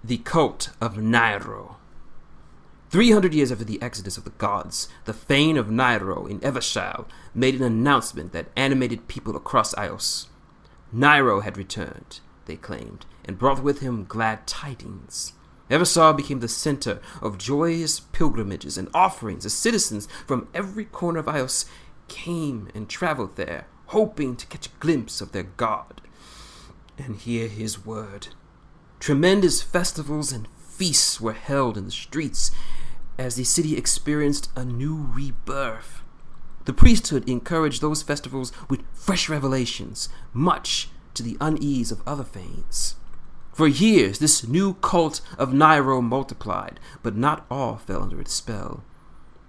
The cult of Nairo. 300 years after the exodus of the gods, the Fane of Nairo in Evershal made an announcement that animated people across Ios. Nairo had returned, they claimed, and brought with him glad tidings. Evershal became the center of joyous pilgrimages and offerings as citizens from every corner of Ios came and traveled there, hoping to catch a glimpse of their god and hear his word. Tremendous festivals and feasts were held in the streets as the city experienced a new rebirth. The priesthood encouraged those festivals with fresh revelations, much to the unease of other fanes. For years, this new cult of Nairo multiplied, but not all fell under its spell.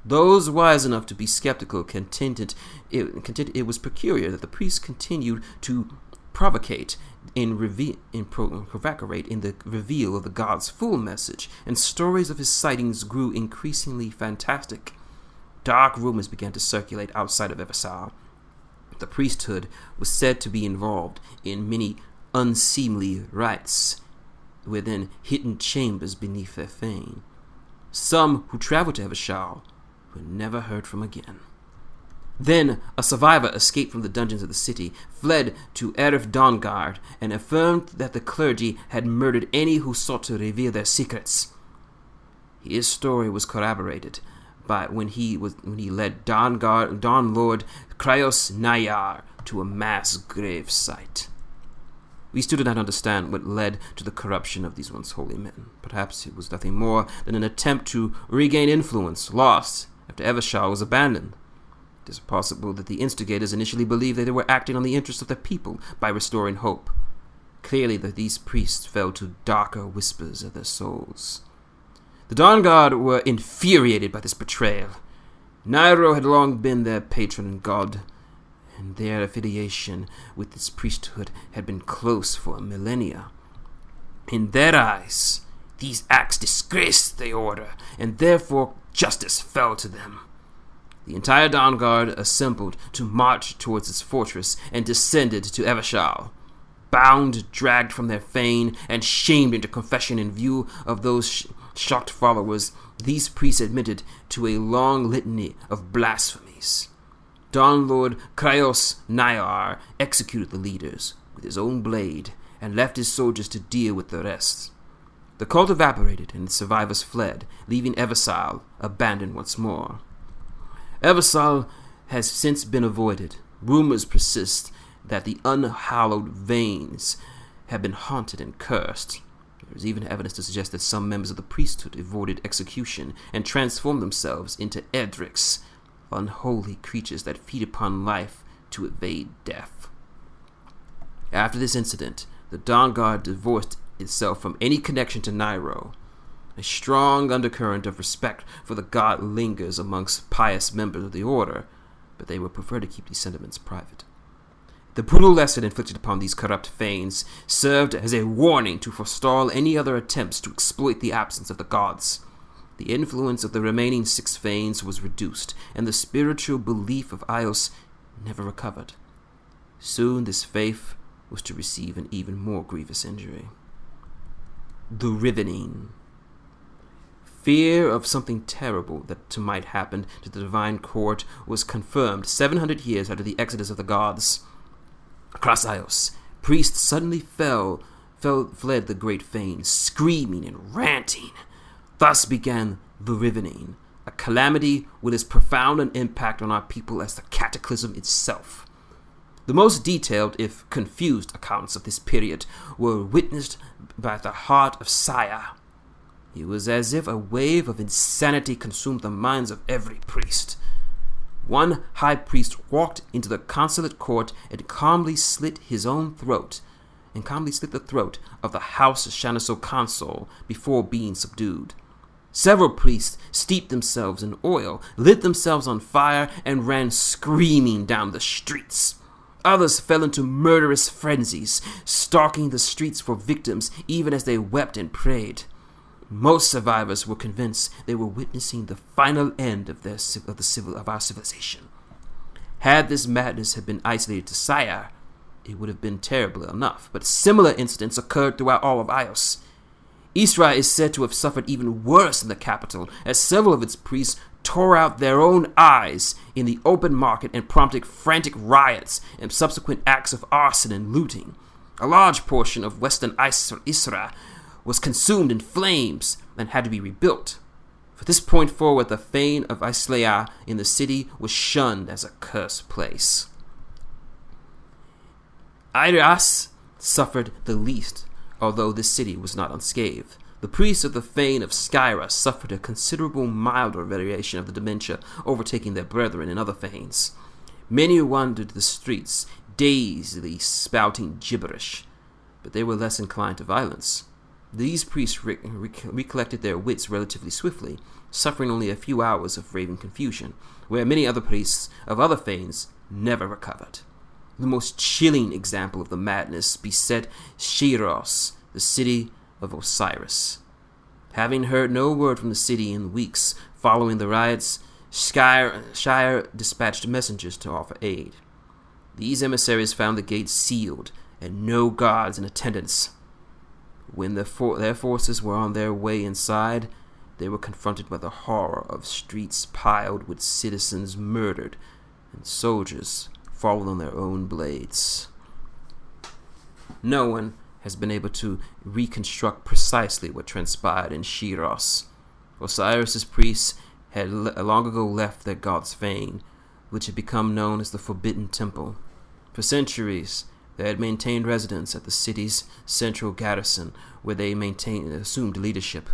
Those wise enough to be skeptical contended it was peculiar that the priests continued to provocate in the reveal of the god's full message, and stories of his sightings grew increasingly fantastic. Dark rumors began to circulate outside of Evershal. The priesthood was said to be involved in many unseemly rites within hidden chambers beneath their fane. Some who traveled to Evershal were never heard from again. Then a survivor escaped from the dungeons of the city, fled to Erif Dawnguard, and affirmed that the clergy had murdered any who sought to reveal their secrets. His story was corroborated by when he led Dawn Lord Kryos Nayar to a mass grave site. We still do not understand what led to the corruption of these once holy men. Perhaps it was nothing more than an attempt to regain influence lost after Evershal was abandoned. It is possible that the instigators initially believed that they were acting on the interests of their people by restoring hope. Clearly, that these priests fell to darker whispers of their souls. The Dawn Guard were infuriated by this betrayal. Nairo had long been their patron and god, and their affiliation with this priesthood had been close for millennia. In their eyes, these acts disgraced the order, and therefore justice fell to them. The entire Dawn Guard assembled to march towards its fortress and descended to Evershal. Bound, dragged from their fane, and shamed into confession in view of those shocked followers, these priests admitted to a long litany of blasphemies. Dawn Lord Kryos Nayar executed the leaders with his own blade and left his soldiers to deal with the rest. The cult evaporated and the survivors fled, leaving Evershal abandoned once more. Evershal has since been avoided. Rumors persist that the unhallowed veins have been haunted and cursed. There is even evidence to suggest that some members of the priesthood avoided execution and transformed themselves into Edrics, unholy creatures that feed upon life to evade death. After this incident, the Dawn Guard divorced itself from any connection to Nairo. A strong undercurrent of respect for the god lingers amongst pious members of the order, but they would prefer to keep these sentiments private. The brutal lesson inflicted upon these corrupt fanes served as a warning to forestall any other attempts to exploit the absence of the gods. The influence of the remaining 6 fanes was reduced, and the spiritual belief of Ios never recovered. Soon this faith was to receive an even more grievous injury. The Rivening. Fear of something terrible that might happen to the divine court was confirmed 700 years after the exodus of the gods. Across Ios, priests suddenly fled the great fane, screaming and ranting. Thus began the Rivening, a calamity with as profound an impact on our people as the cataclysm itself. The most detailed, if confused, accounts of this period were witnessed by the heart of Saya. It was as if a wave of insanity consumed the minds of every priest. One high priest walked into the consulate court and calmly slit the throat of the House Shanaso consul before being subdued. Several priests steeped themselves in oil, lit themselves on fire, and ran screaming down the streets. Others fell into murderous frenzies, stalking the streets for victims even as they wept and prayed. Most survivors were convinced they were witnessing the final end of our civilization. Had this madness had been isolated to Saya, it would have been terrible enough, but similar incidents occurred throughout all of Ios. Isra is said to have suffered even worse in the capital, as several of its priests tore out their own eyes in the open market and prompted frantic riots and subsequent acts of arson and looting. A large portion of western Isra was consumed in flames and had to be rebuilt. From this point forward, the fane of Islaya in the city was shunned as a cursed place. Iras suffered the least, although this city was not unscathed. The priests of the fane of Skyra suffered a considerable milder variation of the dementia overtaking their brethren in other fanes. Many wandered the streets, dazedly spouting gibberish, but they were less inclined to violence. These priests recollected their wits relatively swiftly, suffering only a few hours of raving confusion, where many other priests of other fanes never recovered. The most chilling example of the madness beset Shiros, the city of Osiris. Having heard no word from the city in weeks following the riots, Shire dispatched messengers to offer aid. These emissaries found the gates sealed and no guards in attendance. When their forces were on their way inside, they were confronted by the horror of streets piled with citizens murdered and soldiers fallen on their own blades. No one has been able to reconstruct precisely what transpired in Shiros. Osiris's priests had long ago left their god's fane, which had become known as the Forbidden Temple. For centuries, they had maintained residence at the city's central garrison, where they assumed leadership.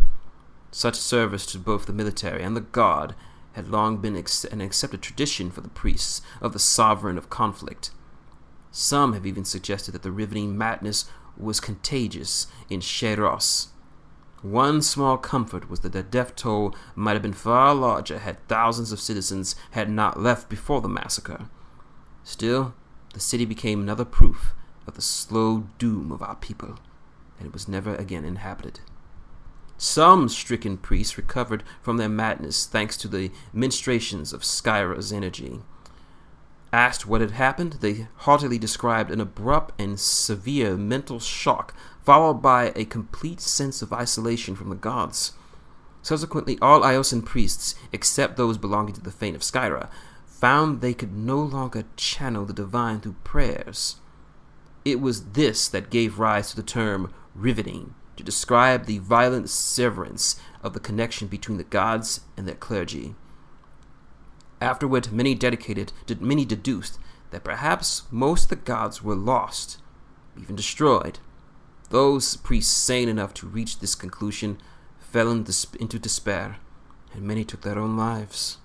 Such service to both the military and the god had long been an accepted tradition for the priests of the sovereign of conflict. Some have even suggested that the riveting madness was contagious in Shiros. One small comfort was that the death toll might have been far larger had thousands of citizens had not left before the massacre. Still, the city became another proof of the slow doom of our people, and it was never again inhabited. Some stricken priests recovered from their madness thanks to the ministrations of Skyra's energy. Asked what had happened, they haughtily described an abrupt and severe mental shock, followed by a complete sense of isolation from the gods. Subsequently, all Iosan priests, except those belonging to the fane of Skyra, found they could no longer channel the divine through prayers. It was this that gave rise to the term riveting, to describe the violent severance of the connection between the gods and their clergy. Afterward, many deduced that perhaps most of the gods were lost, even destroyed. Those priests sane enough to reach this conclusion fell into despair, and many took their own lives.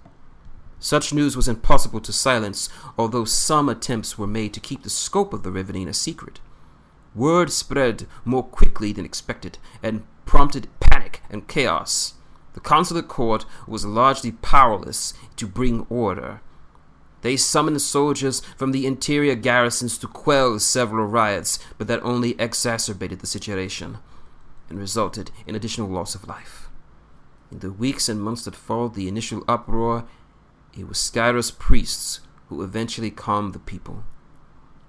Such news was impossible to silence, although some attempts were made to keep the scope of the riveting a secret. Word spread more quickly than expected and prompted panic and chaos. The consular court was largely powerless to bring order. They summoned soldiers from the interior garrisons to quell several riots, but that only exacerbated the situation and resulted in additional loss of life. In the weeks and months that followed the initial uproar, it was Skyra's priests who eventually calmed the people.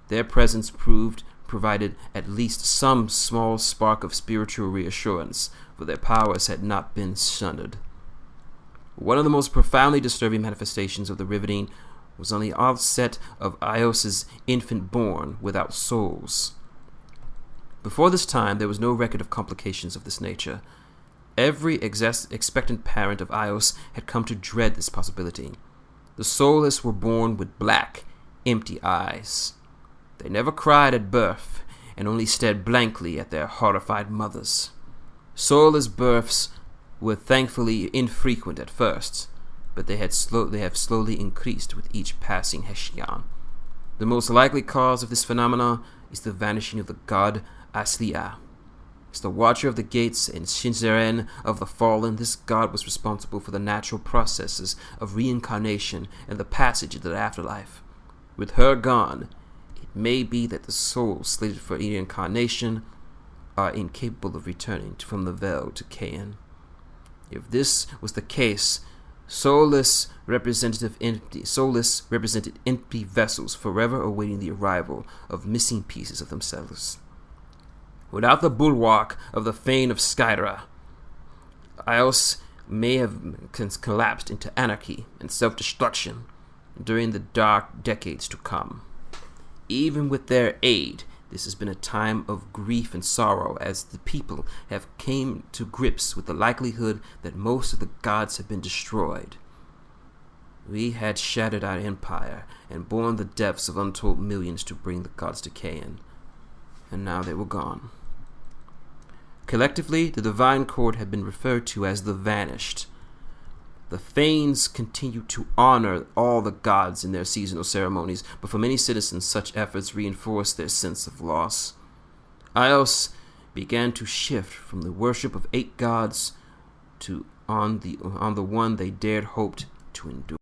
Their presence provided at least some small spark of spiritual reassurance, for their powers had not been sundered. One of the most profoundly disturbing manifestations of the riveting was on the outset of Ios's infant born without souls. Before this time, there was no record of complications of this nature. Every expectant parent of Ios had come to dread this possibility. The soulless were born with black, empty eyes. They never cried at birth, and only stared blankly at their horrified mothers. Soulless births were thankfully infrequent at first, but they have slowly increased with each passing Heshian. The most likely cause of this phenomenon is the vanishing of the god Asliya. As the watcher of the gates and Shinzeren of the fallen, this god was responsible for the natural processes of reincarnation and the passage into the afterlife. With her gone, it may be that the souls slated for reincarnation are incapable of returning from the veil to Kain. If this was the case, soulless represented empty vessels forever awaiting the arrival of missing pieces of themselves. Without the bulwark of the Fane of Skyra, Ios may have collapsed into anarchy and self-destruction during the dark decades to come. Even with their aid, this has been a time of grief and sorrow as the people have came to grips with the likelihood that most of the gods have been destroyed. We had shattered our empire and borne the deaths of untold millions to bring the gods to Cain, and now they were gone. Collectively, the divine court had been referred to as the Vanished. The Fanes continue to honor all the gods in their seasonal ceremonies, but for many citizens, such efforts reinforce their sense of loss. Ios began to shift from the worship of 8 gods to on the one they dared hoped to endure.